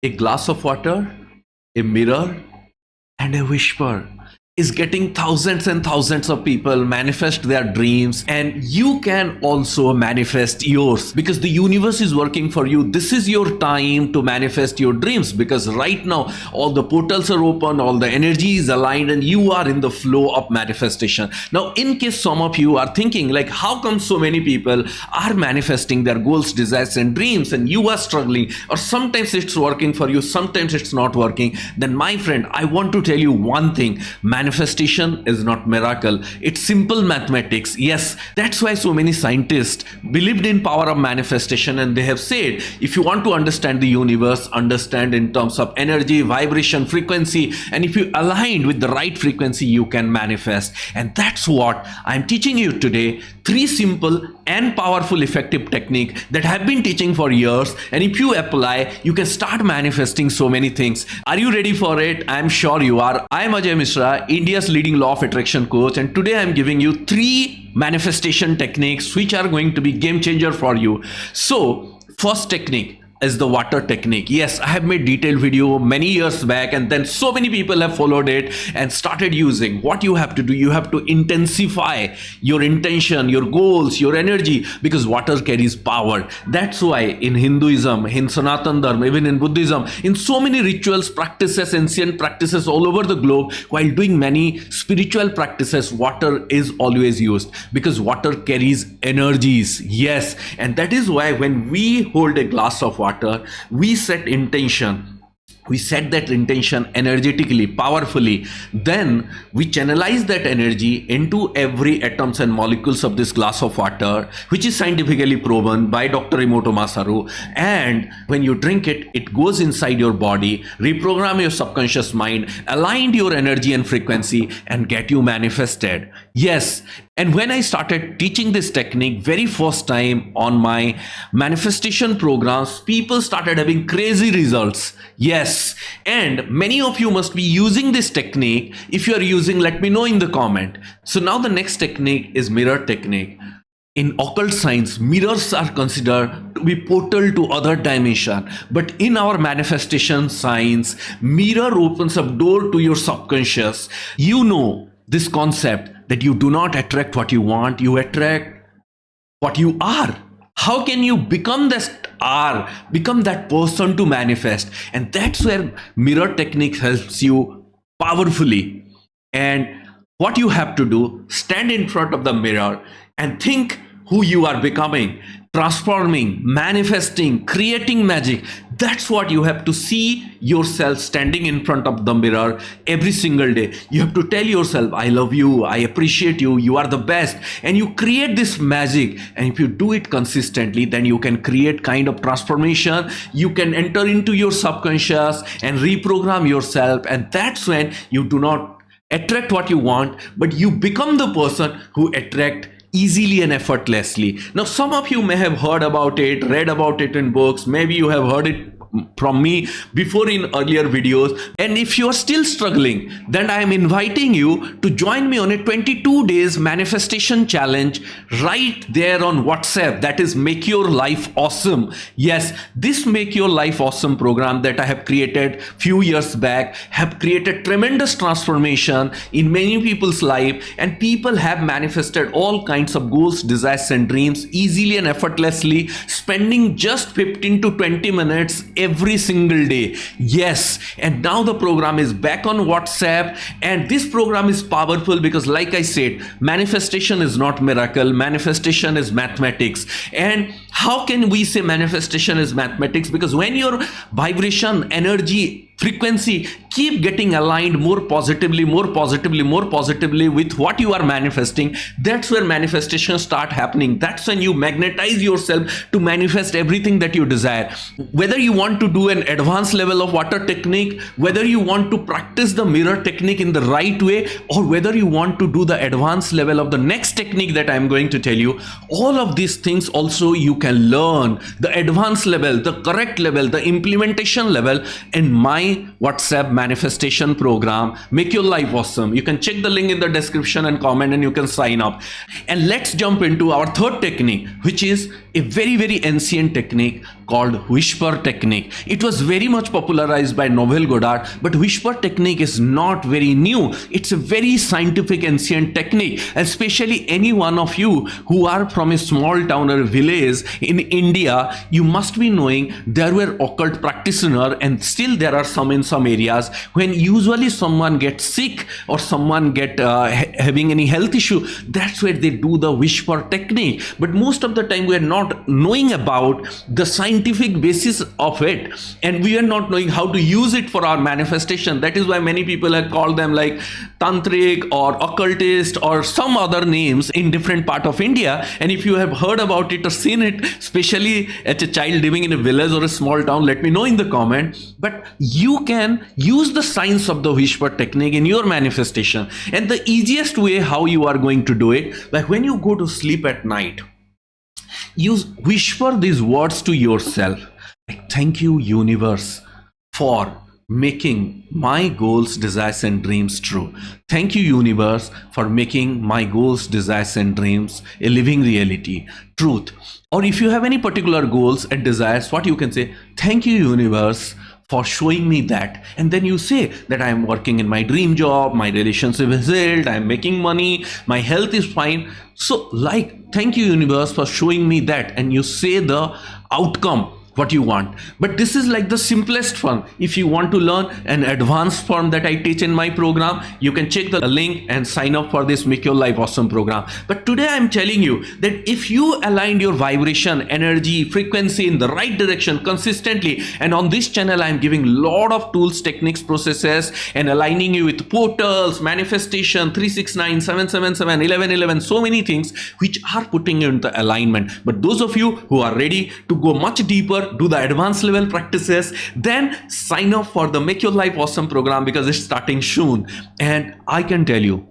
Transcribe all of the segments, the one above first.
A glass of water, a mirror, and a whisper is getting thousands and thousands of people manifest their dreams, and you can also manifest yours because the universe is working for you. This is your time to manifest your dreams because right now all the portals are open, all the energy is aligned, and you are in the flow of manifestation. Now, in case some of you are thinking like, how come so many people are manifesting their goals, desires, and dreams, and you are struggling, or sometimes it's working for you, sometimes it's not working, then my friend, I want to tell you one thing. Manifestation is not miracle, it's simple mathematics. Yes, that's why so many scientists believed in power of manifestation, and they have said if you want to understand the universe, understand in terms of energy, vibration, frequency, and if you align with the right frequency, you can manifest. And that's what I'm teaching you today. 3 simple and powerful effective technique that I've been teaching for years, and if you apply, you can start manifesting so many things. Are you ready for it? I'm sure you are. I'm Ajay Mishra, India's leading law of attraction coach, and today I'm giving you 3 manifestation techniques which are going to be game changer for you. So, first technique is the water technique. Yes, I have made detailed video many years back, and then so many people have followed it and started using. What you have to do, you have to intensify your intention, your goals, your energy, because water carries power. That's why in Hinduism, in Sanatan Dharma, even in Buddhism, in so many rituals, practices, ancient practices all over the globe, while doing many spiritual practices, water is always used because water carries energies. Yes, and that is why when we hold a glass of water, we set intention. We set that intention energetically, powerfully. Then we channelize that energy into every atoms and molecules of this glass of water, which is scientifically proven by Dr. Emoto Masaru. And when you drink it, it goes inside your body, reprogram your subconscious mind, align your energy and frequency, and get you manifested. Yes. And when I started teaching this technique very first time on my manifestation programs, people started having crazy results. Yes, and many of you must be using this technique. If you are using, let me know in the comment. So now the next technique is mirror technique. In occult science, mirrors are considered to be portal to other dimension. But in our manifestation science, mirror opens up door to your subconscious. You know this concept that you do not attract what you want, you attract what you are. How can you become become that person to manifest? And that's where mirror technique helps you powerfully. And what you have to do, stand in front of the mirror and think who you are becoming, transforming, manifesting, creating magic. That's what you have to see yourself standing in front of the mirror every single day. You have to tell yourself, I love you, I appreciate you, you are the best. And you create this magic. And if you do it consistently, then you can create kind of transformation. You can enter into your subconscious and reprogram yourself. And that's when you do not attract what you want, but you become the person who attracts easily and effortlessly. Now, some of you may have heard about it, read about it in books. Maybe you have heard it from me before in earlier videos. And if you are still struggling, then I am inviting you to join me on a 22 days manifestation challenge right there on WhatsApp. That is Make Your Life Awesome. Yes, this Make Your Life Awesome program that I have created few years back have created tremendous transformation in many people's life, and people have manifested all kinds of goals, desires, and dreams easily and effortlessly, spending just 15 to 20 minutes every single day. Yes, and now the program is back on WhatsApp, and this program is powerful because, like I said, manifestation is not miracle, manifestation is mathematics. And how can we say manifestation is mathematics? Because when your vibration, energy, frequency keep getting aligned more positively with what you are manifesting, that's where manifestation start happening. That's when you magnetize yourself to manifest everything that you desire. Whether you want to do an advanced level of water technique, whether you want to practice the mirror technique in the right way, or whether you want to do the advanced level of the next technique that I'm going to tell you, all of these things also you can learn the advanced level, the correct level, the implementation level in my WhatsApp manifestation program, Make Your Life Awesome. You can check the link in the description and comment, and you can sign up. And let's jump into our third technique, which is a very, very ancient technique, called whisper technique. It was very much popularized by Novel Goddard, but whisper technique is not very new. It's a very scientific ancient technique, especially any one of you who are from a small town or a village in India, you must be knowing there were occult practitioners, and still there are some in some areas. When usually someone gets sick or someone get having any health issue, that's where they do the whisper technique. But most of the time we are not knowing about the scientific basis of it, and we are not knowing how to use it for our manifestation. That is why many people have called them like tantric or occultist or some other names in different part of India. And if you have heard about it or seen it, especially as a child living in a village or a small town, let me know in the comment. But you can use the science of the whisper technique in your manifestation. And the easiest way how you are going to do it, like when you go to sleep at night, you whisper these words to yourself, like, thank you universe for making my goals, desires and dreams true. Thank you universe for making my goals, desires and dreams a living reality, truth. Or if you have any particular goals and desires, what you can say, thank you universe for showing me that. And then you say that I am working in my dream job, my relationship is healed, I am making money, my health is fine. So like, thank you universe for showing me that, and you say the outcome what you want. But this is like the simplest form. If you want to learn an advanced form that I teach in my program, you can check the link and sign up for this Make Your Life Awesome program. But today I'm telling you that if you aligned your vibration, energy, frequency in the right direction consistently, and on this channel I'm giving lot of tools, techniques, processes, and aligning you with portals, manifestation, 369, 777, 1111, so many things which are putting you into alignment. But those of you who are ready to go much deeper, do the advanced level practices, then sign up for the Make Your Life Awesome program, because it's starting soon. And I can tell you,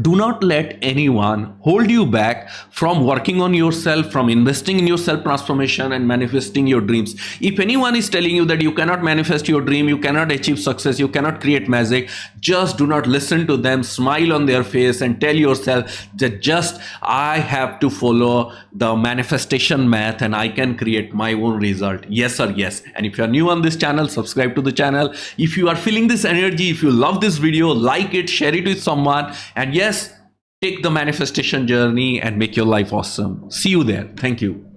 do not let anyone hold you back from working on yourself, from investing in your self transformation and manifesting your dreams. If anyone is telling you that you cannot manifest your dream, you cannot achieve success, you cannot create magic, just do not listen to them. Smile on their face and tell yourself that just I have to follow the manifestation math and I can create my own result. Yes or yes. And if you are new on this channel, subscribe to the channel. If you are feeling this energy, if you love this video, like it, share it with someone. And yes, take the manifestation journey and make your life awesome. See you there. Thank you.